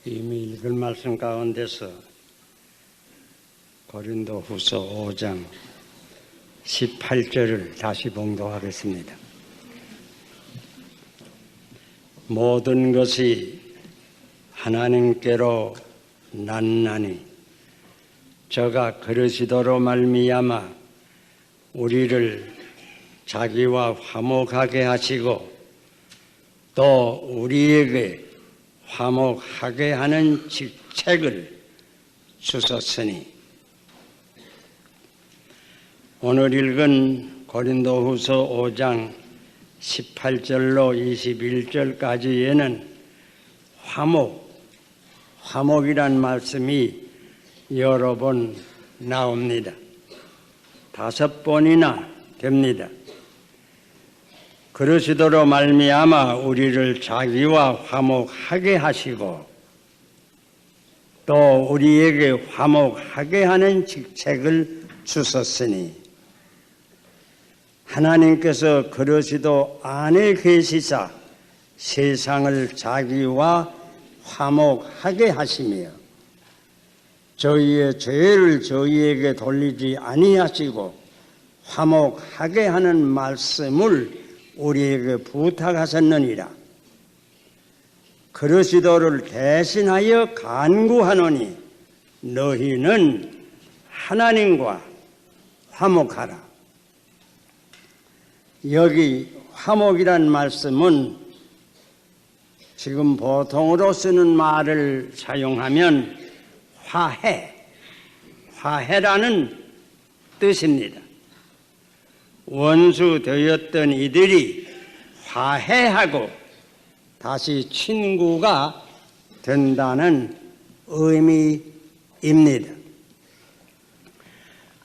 이미 읽은 말씀 가운데서 고린도후서 5장 18절을 다시 봉독하겠습니다. 모든 것이 하나님께로 났나니 저가 그러시도로 말미암아 우리를 자기와 화목하게 하시고 또 우리에게 화목하게 하는 직책을 주셨으니. 오늘 읽은 고린도후서 5장 18절로 21절까지에는 화목이란 말씀이 여러 번 나옵니다. 5번이나 됩니다. 그러시도록 말미암아 우리를 자기와 화목하게 하시고 또 우리에게 화목하게 하는 직책을 주셨으니 하나님께서 그러시도 안에 계시사 세상을 자기와 화목하게 하시며 저희의 죄를 저희에게 돌리지 아니하시고 화목하게 하는 말씀을 우리에게 부탁하셨느니라. 그러시도를 대신하여 간구하노니 너희는 하나님과 화목하라. 여기 화목이란 말씀은 지금 보통으로 쓰는 말을 사용하면 화해라는 뜻입니다. 원수 되었던 이들이 화해하고 다시 친구가 된다는 의미입니다.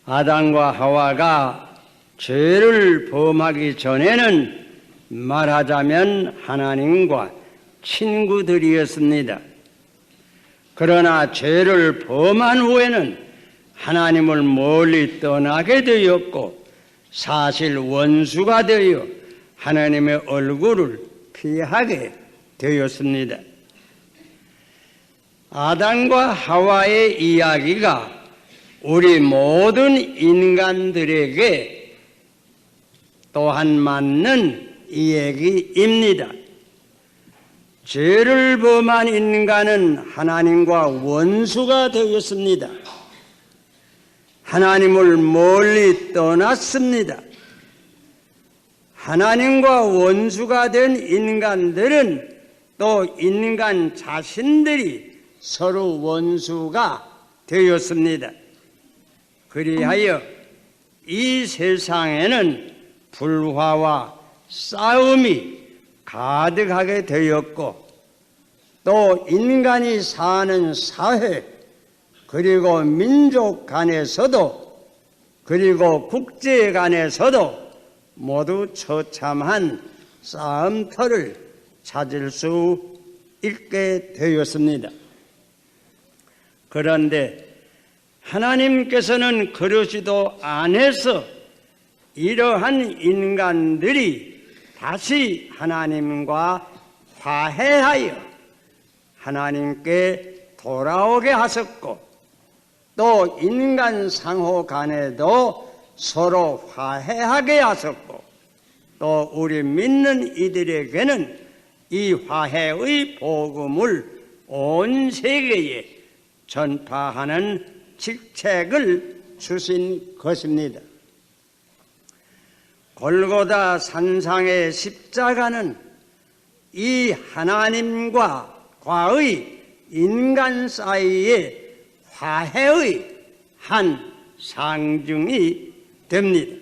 아담과 하와가 죄를 범하기 전에는 말하자면 하나님과 친구들이었습니다. 그러나 죄를 범한 후에는 하나님을 멀리 떠나게 되었고 사실 원수가 되어 하나님의 얼굴을 피하게 되었습니다. 아담과 하와의 이야기가 우리 모든 인간들에게 또한 맞는 이야기입니다. 죄를 범한 인간은 하나님과 원수가 되었습니다. 하나님을 멀리 떠났습니다. 하나님과 원수가 된 인간들은 또 인간 자신들이 서로 원수가 되었습니다. 그리하여 이 세상에는 불화와 싸움이 가득하게 되었고 또 인간이 사는 사회 그리고 민족 간에서도 그리고 국제 간에서도 모두 처참한 싸움터를 찾을 수 있게 되었습니다. 그런데 하나님께서는 그러시도 안에서 이러한 인간들이 다시 하나님과 화해하여 하나님께 돌아오게 하셨고 또 인간 상호 간에도 서로 화해하게 하셨고 또 우리 믿는 이들에게는 이 화해의 복음을 온 세계에 전파하는 직책을 주신 것입니다. 골고다 산상의 십자가는 이 하나님과의 인간 사이의 화해의 한 상징이 됩니다.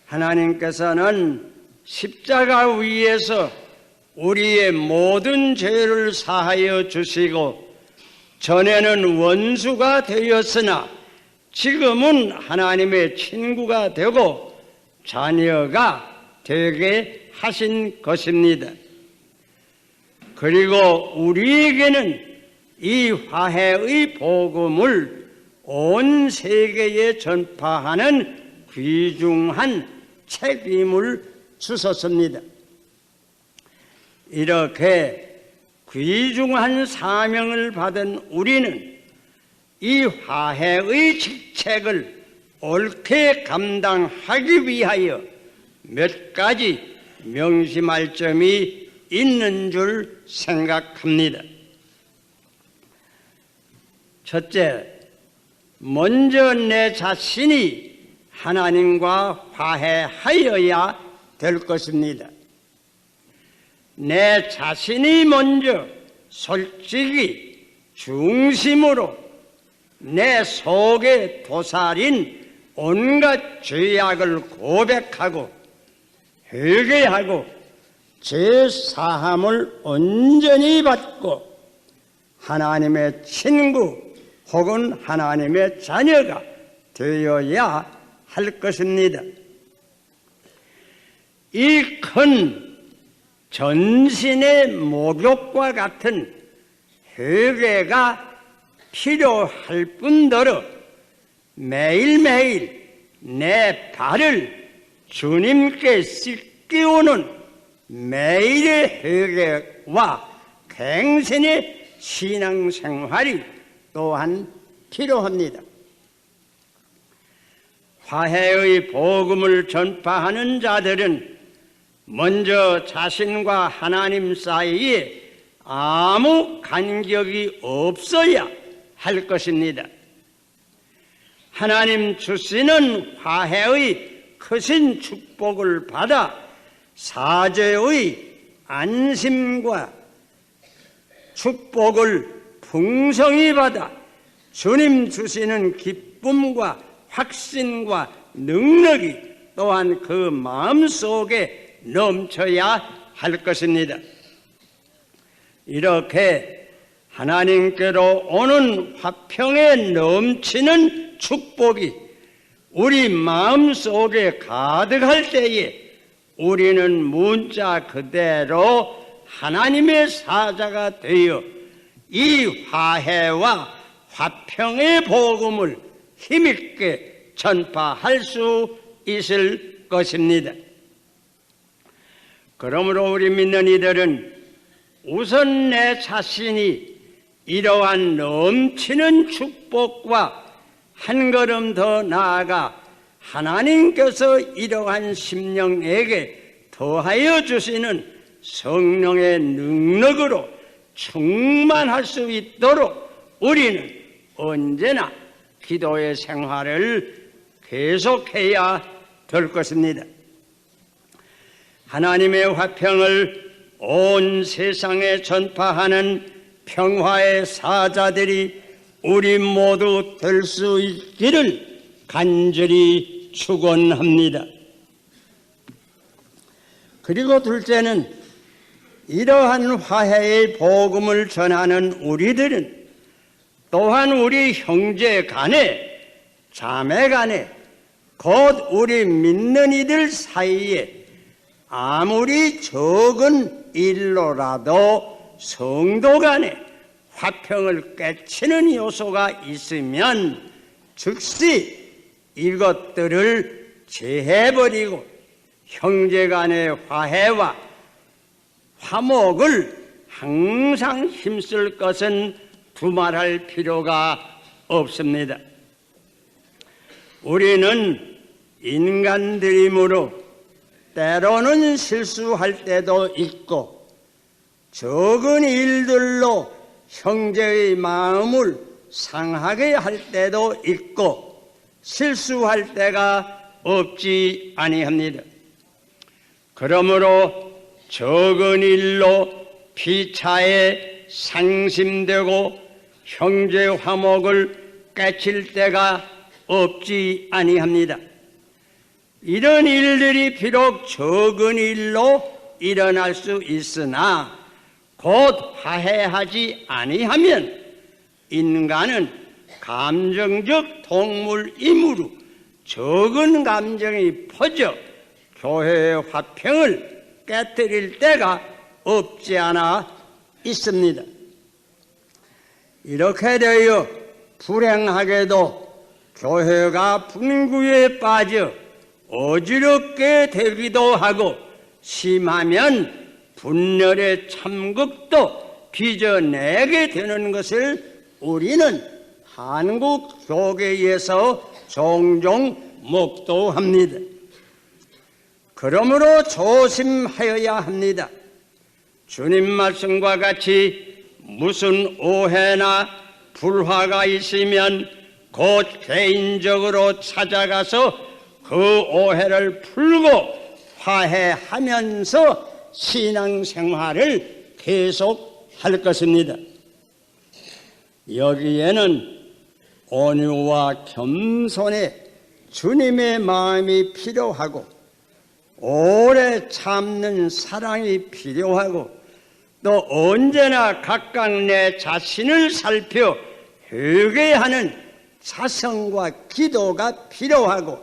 하나님께서는 십자가 위에서 우리의 모든 죄를 사하여 주시고 전에는 원수가 되었으나 지금은 하나님의 친구가 되고 자녀가 되게 하신 것입니다. 그리고 우리에게는 이 화해의 복음을 온 세계에 전파하는 귀중한 책임을 주셨습니다. 이렇게 귀중한 사명을 받은 우리는 이 화해의 직책을 옳게 감당하기 위하여 몇 가지 명심할 점이 있는 줄 생각합니다. 첫째, 먼저 내 자신이 하나님과 화해하여야 될 것입니다. 내 자신이 먼저 솔직히 중심으로 내 속에 도살인 온갖 죄악을 고백하고 회개하고 죄사함을 온전히 받고 하나님의 친구 혹은 하나님의 자녀가 되어야 할 것입니다. 이 큰 전신의 목욕과 같은 회개가 필요할 뿐더러 매일매일 내 발을 주님께 씻기오는 매일의 회개와 갱신의 신앙생활이 또한 필요합니다. 화해의 복음을 전파하는 자들은 먼저 자신과 하나님 사이에 아무 간격이 없어야 할 것입니다. 하나님 주시는 화해의 크신 축복을 받아 사죄의 안심과 축복을 풍성히 받아 주님 주시는 기쁨과 확신과 능력이 또한 그 마음속에 넘쳐야 할 것입니다. 이렇게 하나님께로 오는 화평에 넘치는 축복이 우리 마음속에 가득할 때에 우리는 문자 그대로 하나님의 사자가 되어 이 화해와 화평의 복음을 힘있게 전파할 수 있을 것입니다. 그러므로 우리 믿는 이들은 우선 내 자신이 이러한 넘치는 축복과 한 걸음 더 나아가 하나님께서 이러한 심령에게 더하여 주시는 성령의 능력으로 충만할 수 있도록 우리는 언제나 기도의 생활을 계속해야 될 것입니다. 하나님의 화평을 온 세상에 전파하는 평화의 사자들이 우리 모두 될 수 있기를 간절히 축원합니다. 그리고 둘째는 이러한 화해의 복음을 전하는 우리들은 또한 우리 형제 간에 자매 간에 곧 우리 믿는 이들 사이에 아무리 적은 일로라도 성도 간에 화평을 깨치는 요소가 있으면 즉시 이것들을 제해버리고 형제 간의 화해와 화목을 항상 힘쓸 것은 두말할 필요가 없습니다. 우리는 인간들이므로 때로는 실수할 때도 있고 적은 일들로 형제의 마음을 상하게 할 때도 있고 실수할 때가 없지 아니합니다. 그러므로 적은 일로 피차에 상심되고 형제 화목을 깨칠 때가 없지 아니합니다. 이런 일들이 비록 적은 일로 일어날 수 있으나 곧 화해하지 아니하면 인간은 감정적 동물이므로 적은 감정이 퍼져 교회의 화평을 깨뜨릴 때가 없지 않아 있습니다. 이렇게 되어 불행하게도 교회가 분구에 빠져 어지럽게 되기도 하고 심하면 분열의 참극도 빚어내게 되는 것을 우리는 한국 교계에서 종종 목도합니다. 그러므로 조심하여야 합니다. 주님 말씀과 같이 무슨 오해나 불화가 있으면 곧 개인적으로 찾아가서 그 오해를 풀고 화해하면서 신앙생활을 계속할 것입니다. 여기에는 온유와 겸손의 주님의 마음이 필요하고 오래 참는 사랑이 필요하고 또 언제나 각각 내 자신을 살펴 회개하는 자성과 기도가 필요하고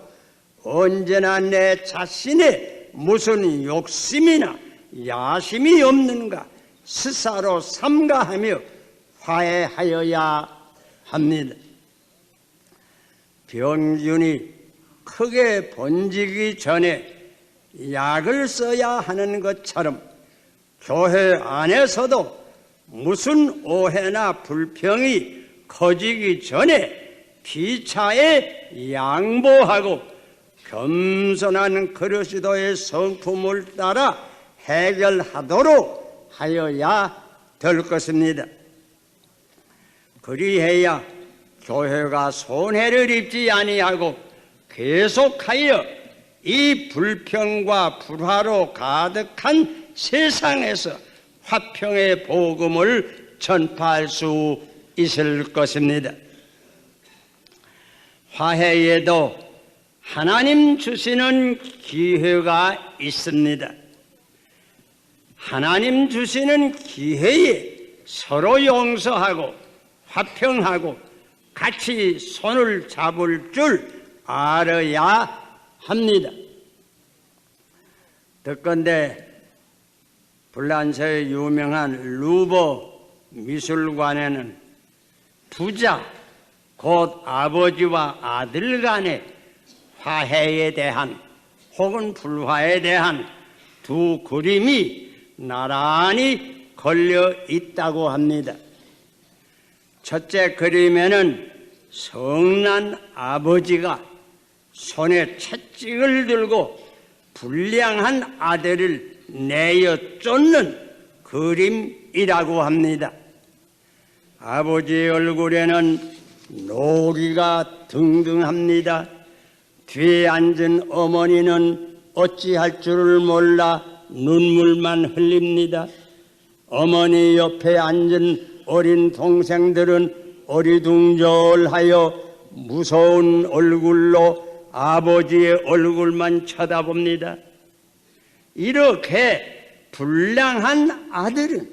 언제나 내 자신에 무슨 욕심이나 야심이 없는가 스스로 삼가하며 화해하여야 합니다. 병균이 크게 번지기 전에 약을 써야 하는 것처럼 교회 안에서도 무슨 오해나 불평이 커지기 전에 피차에 양보하고 겸손한 그리스도의 성품을 따라 해결하도록 하여야 될 것입니다. 그리해야 교회가 손해를 입지 아니하고 계속하여 이 불평과 불화로 가득한 세상에서 화평의 복음을 전파할 수 있을 것입니다. 화해에도 하나님 주시는 기회가 있습니다. 하나님 주시는 기회에 서로 용서하고 화평하고 같이 손을 잡을 줄 알아야 합니다. 듣건대 불란서의 유명한 루버 미술관에는 부자 곧 아버지와 아들 간의 화해에 대한 혹은 불화에 대한 두 그림이 나란히 걸려 있다고 합니다. 첫째 그림에는 성난 아버지가 손에 채찍을 들고 불량한 아들을 내어 쫓는 그림이라고 합니다. 아버지의 얼굴에는 노기가 등등합니다. 뒤에 앉은 어머니는 어찌할 줄을 몰라 눈물만 흘립니다. 어머니 옆에 앉은 어린 동생들은 어리둥절하여 무서운 얼굴로 아버지의 얼굴만 쳐다봅니다. 이렇게 불량한 아들은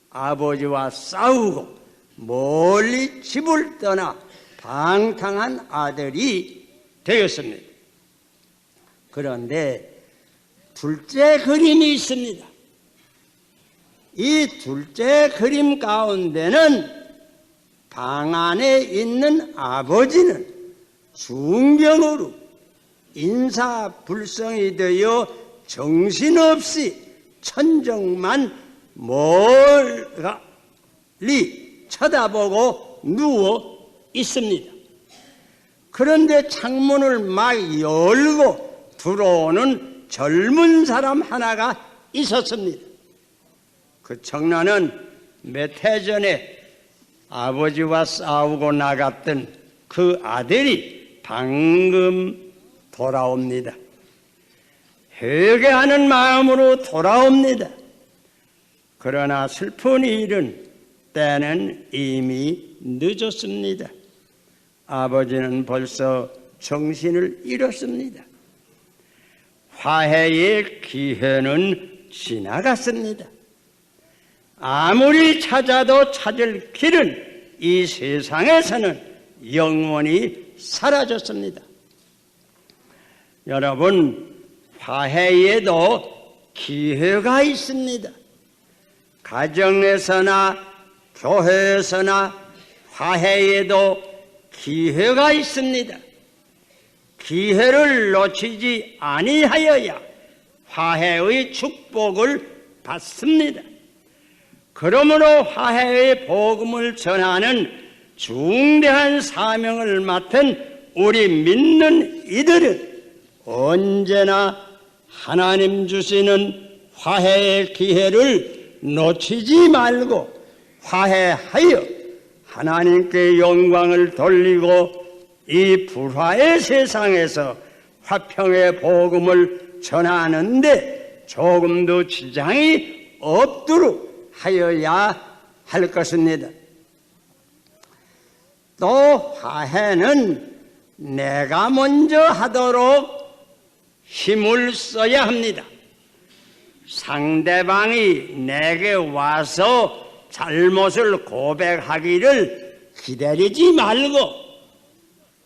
아버지와 싸우고 멀리 집을 떠나 방탕한 아들이 되었습니다. 그런데 둘째 그림이 있습니다. 이 둘째 그림 가운데는 방 안에 있는 아버지는 중병으로 인사불성이 되어 정신없이 천정만 멀리 쳐다보고 누워 있습니다. 그런데 창문을 막 열고 들어오는 젊은 사람 하나가 있었습니다. 그 청년은 몇 해 전에 아버지와 싸우고 나갔던 그 아들이 방금 돌아옵니다. 회개하는 마음으로 돌아옵니다. 그러나 슬픈 일은 때는 이미 늦었습니다. 아버지는 벌써 정신을 잃었습니다. 화해의 기회는 지나갔습니다. 아무리 찾아도 찾을 길은 이 세상에서는 영원히 사라졌습니다. 여러분, 화해에도 기회가 있습니다. 가정에서나 교회에서나 화해에도 기회가 있습니다. 기회를 놓치지 아니하여야 화해의 축복을 받습니다. 그러므로 화해의 복음을 전하는 중대한 사명을 맡은 우리 믿는 이들은 언제나 하나님 주시는 화해의 기회를 놓치지 말고 화해하여 하나님께 영광을 돌리고 이 불화의 세상에서 화평의 복음을 전하는데 조금도 지장이 없도록 하여야 할 것입니다. 또 화해는 내가 먼저 하도록 힘을 써야 합니다. 상대방이 내게 와서 잘못을 고백하기를 기다리지 말고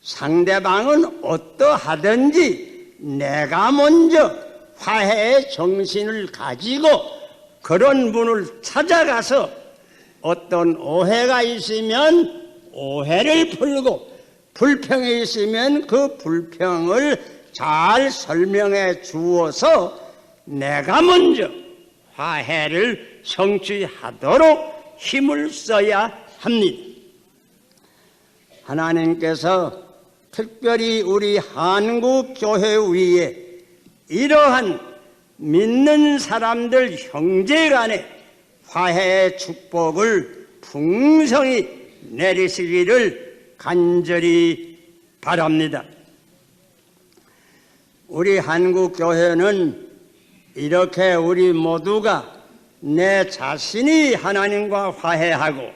상대방은 어떠하든지 내가 먼저 화해의 정신을 가지고 그런 분을 찾아가서 어떤 오해가 있으면 오해를 풀고 불평이 있으면 그 불평을 잘 설명해 주어서 내가 먼저 화해를 성취하도록 힘을 써야 합니다. 하나님께서 특별히 우리 한국 교회 위에 이러한 믿는 사람들 형제간의 화해의 축복을 풍성히 내리시기를 간절히 바랍니다. 우리 한국 교회는 이렇게 우리 모두가 내 자신이 하나님과 화해하고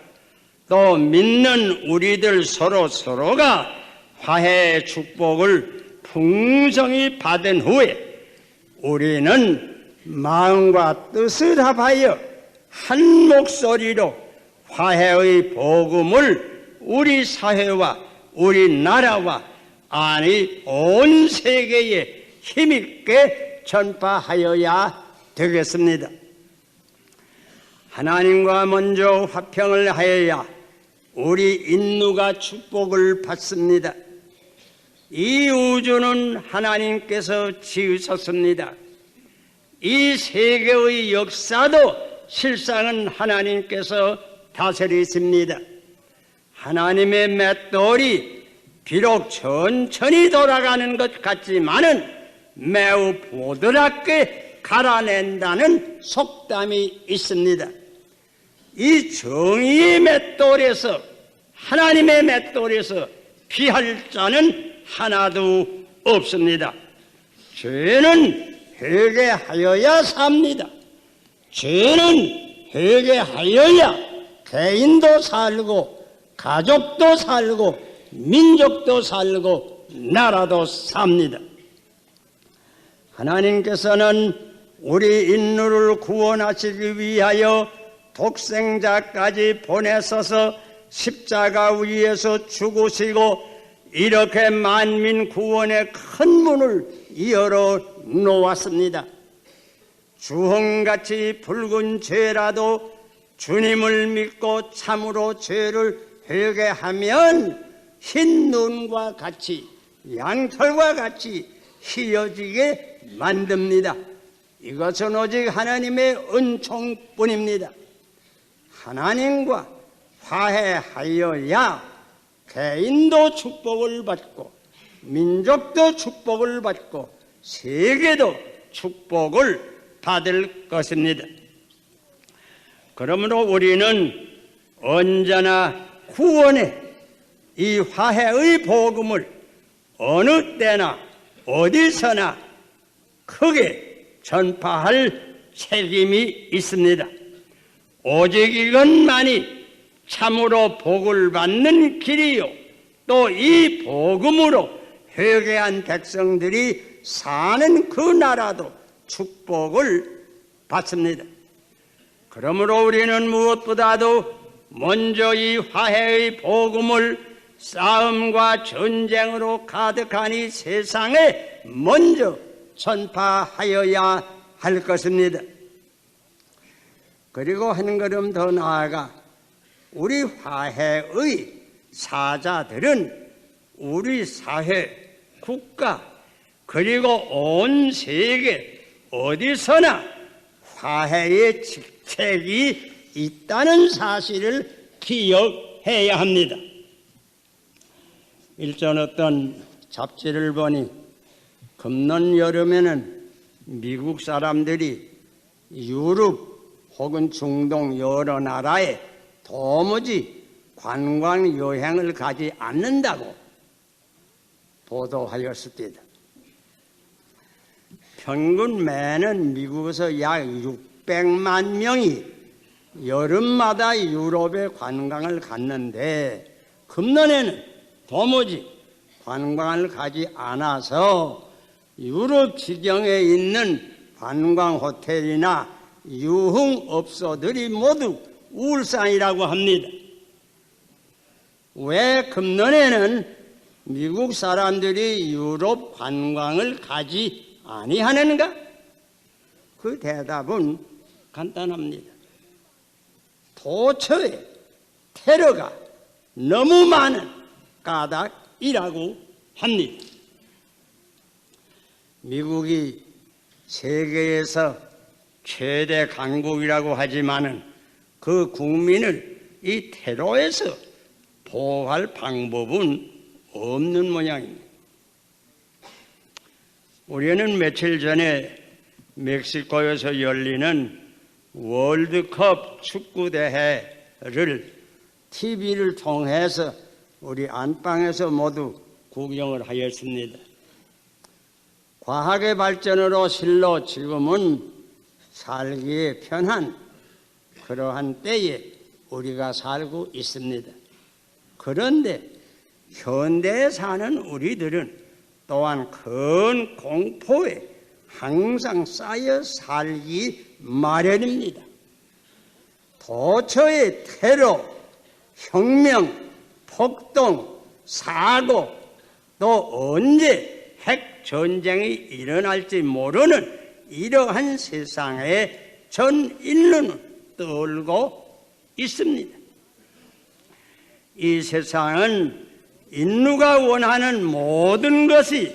또 믿는 우리들 서로가 화해의 축복을 풍성히 받은 후에 우리는 마음과 뜻을 합하여 한 목소리로 화해의 복음을 우리 사회와 우리 나라와 아니 온 세계에 힘있게 전파하여야 되겠습니다. 하나님과 먼저 화평을 하여야 우리 인류가 축복을 받습니다. 이 우주는 하나님께서 지으셨습니다. 이 세계의 역사도 실상은 하나님께서 다스리십니다. 하나님의 맷돌이 비록 천천히 돌아가는 것 같지만은 매우 보드랍게 갈아낸다는 속담이 있습니다. 이 정의의 맷돌에서 하나님의 맷돌에서 피할 자는 하나도 없습니다. 죄는 회개하여야 삽니다. 죄는 회개하여야 개인도 살고 가족도 살고 민족도 살고 나라도 삽니다. 하나님께서는 우리 인류를 구원하시기 위하여 독생자까지 보내셔서 십자가 위에서 죽으시고 이렇게 만민 구원의 큰 문을 열어 놓았습니다. 주홍같이 붉은 죄라도 주님을 믿고 참으로 죄를 회개하면 흰 눈과 같이 양털과 같이 희어지게 만듭니다. 이것은 오직 하나님의 은총뿐입니다. 하나님과 화해하여야 개인도 축복을 받고 민족도 축복을 받고 세계도 축복을 받을 것입니다. 그러므로 우리는 언제나 구원의 이 화해의 복음을 어느 때나 어디서나 크게 전파할 책임이 있습니다. 오직 이것만이 참으로 복을 받는 길이요 또 이 복음으로 회개한 백성들이 사는 그 나라도 축복을 받습니다. 그러므로 우리는 무엇보다도 먼저 이 화해의 복음을 싸움과 전쟁으로 가득한 이 세상에 먼저 전파하여야 할 것입니다. 그리고 한 걸음 더 나아가 우리 화해의 사자들은 우리 사회, 국가 그리고 온 세계 어디서나 화해의 직책이 있다는 사실을 기억해야 합니다. 일전 어떤 잡지를 보니 금년 여름에는 미국 사람들이 유럽 혹은 중동 여러 나라에 도무지 관광 여행을 가지 않는다고 보도하였습니다. 평균 매년 미국에서 약 600만 명이 여름마다 유럽에 관광을 갔는데 금년에는 도무지 관광을 가지 않아서 유럽 지경에 있는 관광 호텔이나 유흥업소들이 모두 울상이라고 합니다. 왜 금년에는 미국 사람들이 유럽 관광을 가지 아니하는가? 그 대답은 간단합니다. 도처에 테러가 너무 많은 까닭이라고 합니다. 미국이 세계에서 최대 강국이라고 하지만은 그 국민을 이 테러에서 보호할 방법은 없는 모양입니다. 우리는 며칠 전에 멕시코에서 열리는 월드컵 축구대회를 TV를 통해서 우리 안방에서 모두 구경을 하였습니다. 과학의 발전으로 실로 지금은 살기에 편한 그러한 때에 우리가 살고 있습니다. 그런데 현대에 사는 우리들은 또한 큰 공포에 항상 쌓여 살기 마련입니다. 도처의 테러, 혁명, 폭동, 사고, 또 언제 핵 전쟁이 일어날지 모르는 이러한 세상에 전 인류는 떨고 있습니다. 이 세상은 인류가 원하는 모든 것이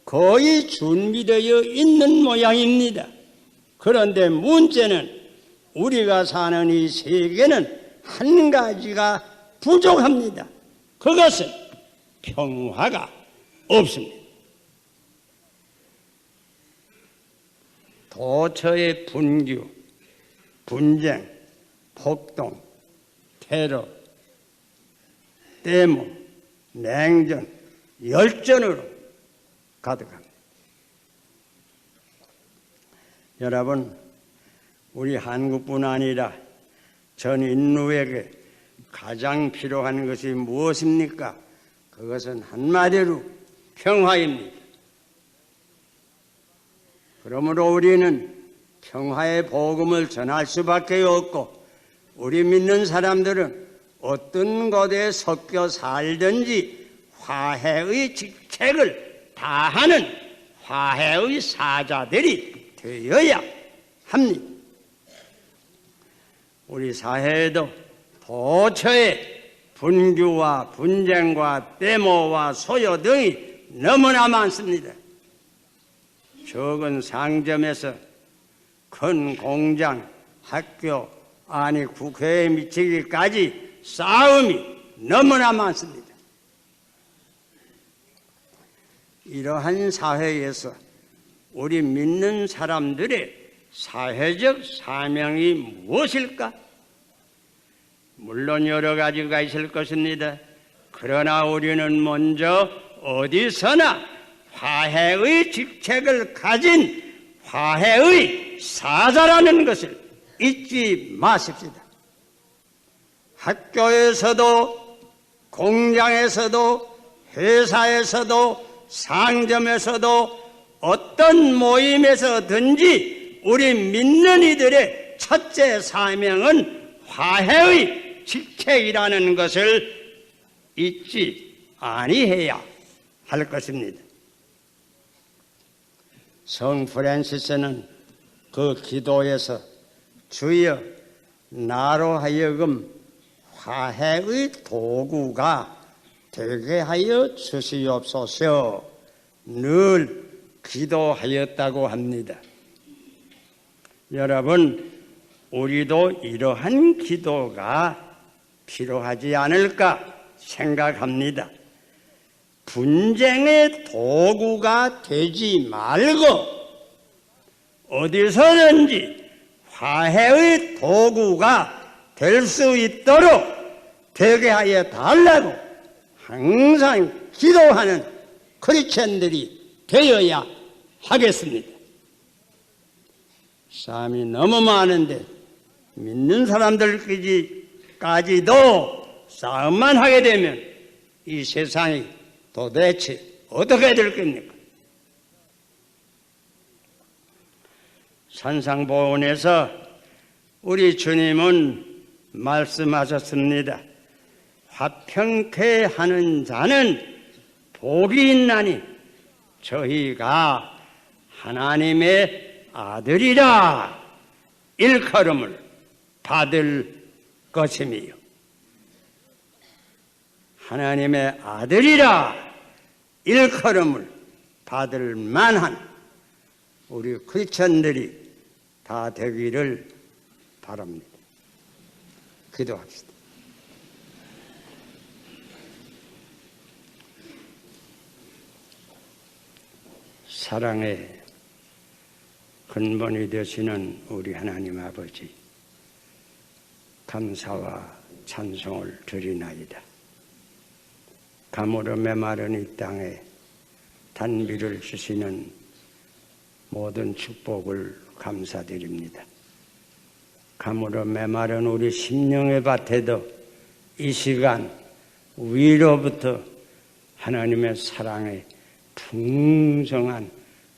거의 준비되어 있는 모양입니다. 그런데 문제는 우리가 사는 이 세계는 한 가지가 부족합니다. 그것은 평화가 없습니다. 도처의 분규, 분쟁, 폭동, 테러, 데모, 냉전, 열전으로 가득합니다. 여러분, 우리 한국뿐 아니라 전 인류에게 가장 필요한 것이 무엇입니까? 그것은 한마디로 평화입니다. 그러므로 우리는 평화의 복음을 전할 수밖에 없고, 우리 믿는 사람들은 어떤 곳에 섞여 살든지 화해의 직책을 다하는 화해의 사자들이 되어야 합니다. 우리 사회에도 도처에 분규와 분쟁과 데모와 소요 등이 너무나 많습니다. 적은 상점에서 큰 공장, 학교, 아니 국회에 미치기까지 싸움이 너무나 많습니다. 이러한 사회에서 우리 믿는 사람들의 사회적 사명이 무엇일까? 물론 여러 가지가 있을 것입니다. 그러나 우리는 먼저 어디서나 화해의 직책을 가진 화해의 사자라는 것을 잊지 마십시다. 학교에서도, 공장에서도, 회사에서도, 상점에서도, 어떤 모임에서든지 우리 믿는 이들의 첫째 사명은 화해의 직책이라는 것을 잊지 아니해야 할 것입니다. 성 프란시스는 그 기도에서 주여 나로 하여금 화해의 도구가 되게 하여 주시옵소서 늘 기도하였다고 합니다. 여러분, 우리도 이러한 기도가 필요하지 않을까 생각합니다. 분쟁의 도구가 되지 말고 어디서든지 화해의 도구가 될 수 있도록 되게 하여 달라고 항상 기도하는 크리스천들이 되어야 하겠습니다. 싸움이 너무 많은데 믿는 사람들까지도 싸움만 하게 되면 이 세상이 도대체 어떻게 될 겁니까? 산상보훈에서 우리 주님은 말씀하셨습니다. 화평케 하는 자는 복이 있나니 저희가 하나님의 아들이라 일컬음을 받을 것임이요. 하나님의 아들이라 일컬음을 받을 만한 우리 크리스천들이 다 되기를 바랍니다. 기도합시다. 사랑의 근본이 되시는 우리 하나님 아버지, 감사와 찬송을 드리나이다. 가물어 메마른 이 땅에 단비를 주시는 모든 축복을 감사드립니다. 가물어 메마른 우리 심령의 밭에도 이 시간 위로부터 하나님의 사랑의 풍성한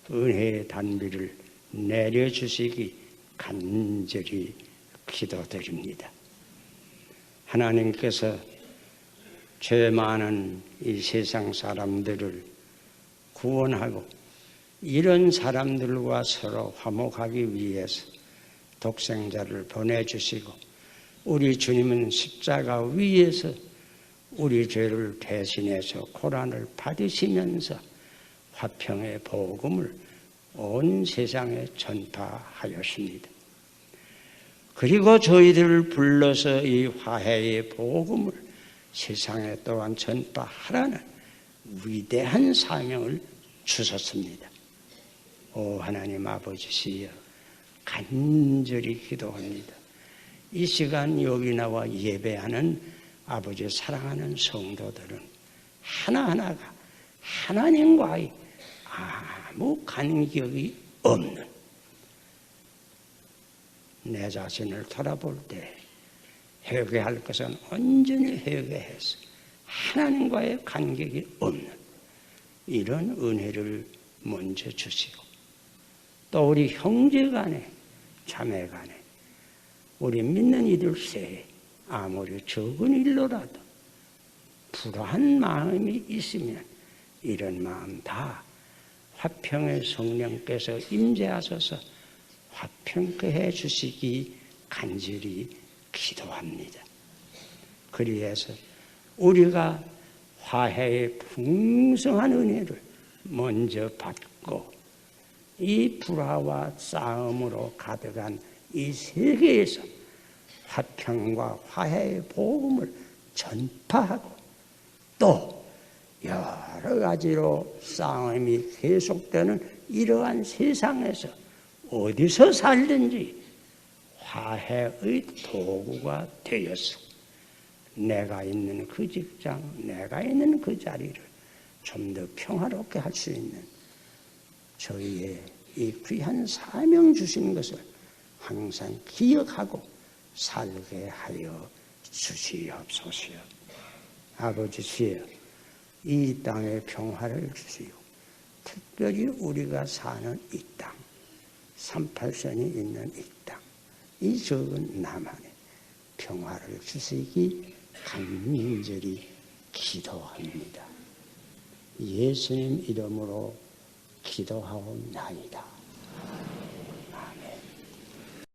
은혜의 단비를 내려주시기 간절히 기도드립니다. 하나님께서 죄 많은 이 세상 사람들을 구원하고 이런 사람들과 서로 화목하기 위해서 독생자를 보내주시고 우리 주님은 십자가 위에서 우리 죄를 대신해서 고난을 받으시면서 화평의 복음을 온 세상에 전파하였습니다. 그리고 저희들을 불러서 이 화해의 복음을 세상에 또한 전파하라는 위대한 사명을 주셨습니다. 오 하나님 아버지시여, 간절히 기도합니다. 이 시간 여기 나와 예배하는 아버지 사랑하는 성도들은 하나하나가 하나님과의 아무 간격이 없는, 내 자신을 돌아볼 때 회개할 것은 온전히 회개해서 하나님과의 간격이 없는 이런 은혜를 먼저 주시고, 또 우리 형제 간에 자매 간에 우리 믿는 이들 세에 아무리 적은 일로라도 불화한 마음이 있으면 이런 마음 다 화평의 성령께서 임재하셔서 화평케 해주시기 간절히 기도합니다. 그리해서 우리가 화해의 풍성한 은혜를 먼저 받고 이 불화와 싸움으로 가득한 이 세계에서 화평과 화해의 복음을 전파하고 또 여러 가지로 싸움이 계속되는 이러한 세상에서 어디서 살든지 화해의 도구가 되어서 내가 있는 그 직장, 내가 있는 그 자리를 좀 더 평화롭게 할 수 있는 저희의 이 귀한 사명 주신 것을 항상 기억하고 살게 하여 주시옵소서. 아버지시여, 이 땅에 평화를 주시고 특별히 우리가 사는 이 땅, 38선이 있는 이 땅, 이 적은 남한에 평화를 주시기 간절히 기도합니다. 예수님 이름으로 기도하옵나이다.